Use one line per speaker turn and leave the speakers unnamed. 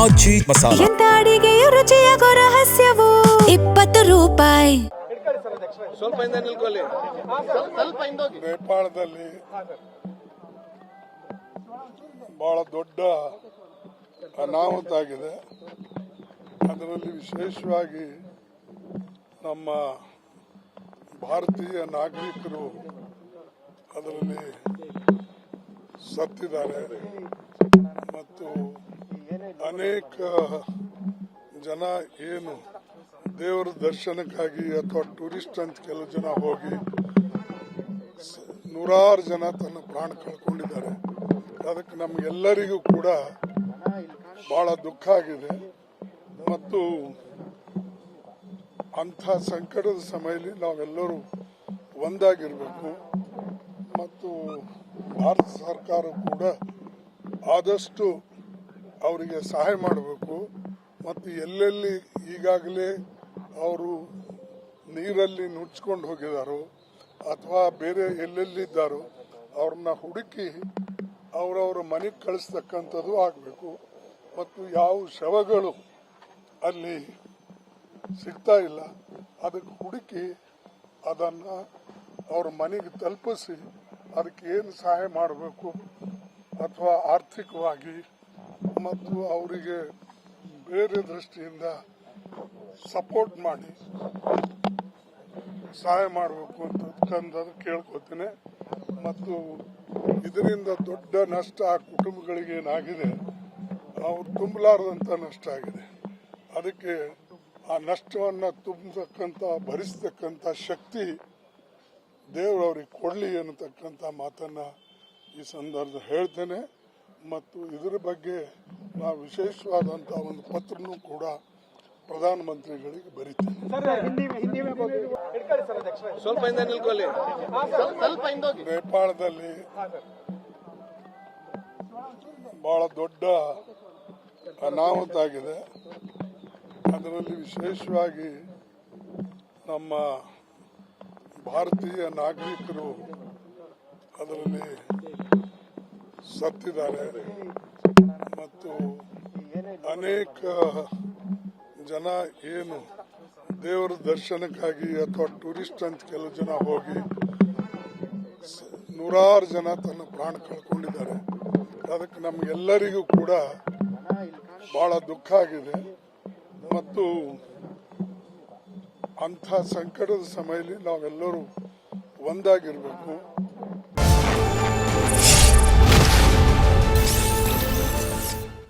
ಆಚಿ ಮಸಾಲ.
ಎಂತ ಅಡಿಗೆಯ ರುಚಿಯಾಗೋ ರಹಸ್ಯವು 20 ರೂಪಾಯಿ.
ನೇಪಾಳದಲ್ಲಿ ಬಹಳ ದೊಡ್ಡ ಅನಾಹುತ ಆಗಿದೆ. ಅದರಲ್ಲಿ ವಿಶೇಷವಾಗಿ ನಮ್ಮ ಭಾರತೀಯ ನಾಗರಿಕರು ಅದರಲ್ಲಿ ಸತ್ತಿದ್ದಾರೆ ಮತ್ತು ಅನೇಕ ಜನ ಏನು ದೇವರ ದರ್ಶನಕ್ಕಾಗಿ ಅಥವಾ ಟೂರಿಸ್ಟ್ ಅಂತ ಕೆಲವು ಜನ ಹೋಗಿ ನೂರಾರು ಜನ ತನ್ನ ಪ್ರಾಣ ಕಳ್ಕೊಂಡಿದ್ದಾರೆ. ಅದಕ್ಕೆ ನಮಗೆಲ್ಲರಿಗೂ ಕೂಡ ಬಹಳ ದುಃಖ ಆಗಿದೆ ಮತ್ತು ಅಂಥ ಸಂಕಟದ ಸಮಯದಲ್ಲಿ ನಾವೆಲ್ಲರೂ ಒಂದಾಗಿರಬೇಕು ಮತ್ತು ಭಾರತ ಸರ್ಕಾರ ಕೂಡ ಆದಷ್ಟು ಅವರಿಗೆ ಸಹಾಯ ಮಾಡಬೇಕು ಮತ್ತು ಎಲ್ಲೆಲ್ಲಿ ಈಗಾಗಲೇ ಅವರು ನೀರಲ್ಲಿ ನುಡ್ಸ್ಕೊಂಡು ಹೋಗಿದ್ದಾರೋ ಅಥವಾ ಬೇರೆ ಎಲ್ಲೆಲ್ಲಿದ್ದಾರೋ ಅವ್ರನ್ನ ಹುಡುಕಿ ಅವರವರ ಮನೆಗೆ ಕಳಿಸ್ತಕ್ಕಂಥದ್ದು ಆಗಬೇಕು ಮತ್ತು ಯಾವ ಶವಗಳು ಅಲ್ಲಿ ಸಿಗ್ತಾ ಇಲ್ಲ ಅದಕ್ಕೆ ಹುಡುಕಿ ಅದನ್ನು ಅವ್ರ ಮನೆಗೆ ತಲುಪಿಸಿ ಅದಕ್ಕೆ ಏನು ಸಹಾಯ ಮಾಡಬೇಕು ಅಥವಾ ಆರ್ಥಿಕವಾಗಿ ಮತ್ತು ಅವರಿಗೆ ಬೇರೆ ದೃಷ್ಟಿಯಿಂದ ಸಪೋರ್ಟ್ ಮಾಡಿ ಸಹಾಯ ಮಾಡಬೇಕು ಅಂತ ಕೇಳ್ಕೊತೀನಿ. ಮತ್ತು ಇದರಿಂದ ದೊಡ್ಡ ನಷ್ಟ ಆ ಕುಟುಂಬಗಳಿಗೆ ಏನಾಗಿದೆ ಅವ್ರು ತುಂಬಲಾರದಂಥ ನಷ್ಟ ಆಗಿದೆ. ಅದಕ್ಕೆ ಆ ನಷ್ಟವನ್ನು ತುಂಬತಕ್ಕಂಥ ಭರಿಸ್ತಕ್ಕಂಥ ಶಕ್ತಿ ದೇವರು ಅವ್ರಿಗೆ ಕೊಡಲಿ ಅನ್ನತಕ್ಕಂಥ ಮಾತನ್ನು ಈ ಸಂದರ್ಭದಲ್ಲಿ ಹೇಳ್ತೇನೆ. ಮತ್ತು ಇದರ ಬಗ್ಗೆ ನಾವು ವಿಶೇಷವಾದಂಥ ಒಂದು ಪತ್ರನೂ ಕೂಡ ಪ್ರಧಾನಮಂತ್ರಿಗಳಿಗೆ ಬರೀತೇನೆ. ನೇಪಾಳದಲ್ಲಿ ಬಹಳ ದೊಡ್ಡ ಅನಾಹುತ ಆಗಿದೆ. ಅದರಲ್ಲಿ ವಿಶೇಷವಾಗಿ ನಮ್ಮ ಭಾರತೀಯ ನಾಗರಿಕರು ಅದರಲ್ಲಿ ಸತ್ತಿದ್ದಾರೆ ಮತ್ತು ಅನೇಕ ಜನ ಏನು ದೇವರ ದರ್ಶನಕ್ಕಾಗಿ ಅಥವಾ ಟೂರಿಸ್ಟ್ ಅಂತ ಕೆಲವು ಜನ ಹೋಗಿ ನೂರಾರು ಜನ ತನ್ನ ಪ್ರಾಣ ಕಳ್ಕೊಂಡಿದ್ದಾರೆ. ಅದಕ್ಕೆ ನಮಗೆಲ್ಲರಿಗೂ ಕೂಡ ಬಹಳ ದುಃಖ ಆಗಿದೆ ಮತ್ತು ಅಂಥ ಸಂಕಟದ ಸಮಯದಲ್ಲಿ ನಾವೆಲ್ಲರೂ ಒಂದಾಗಿರಬೇಕು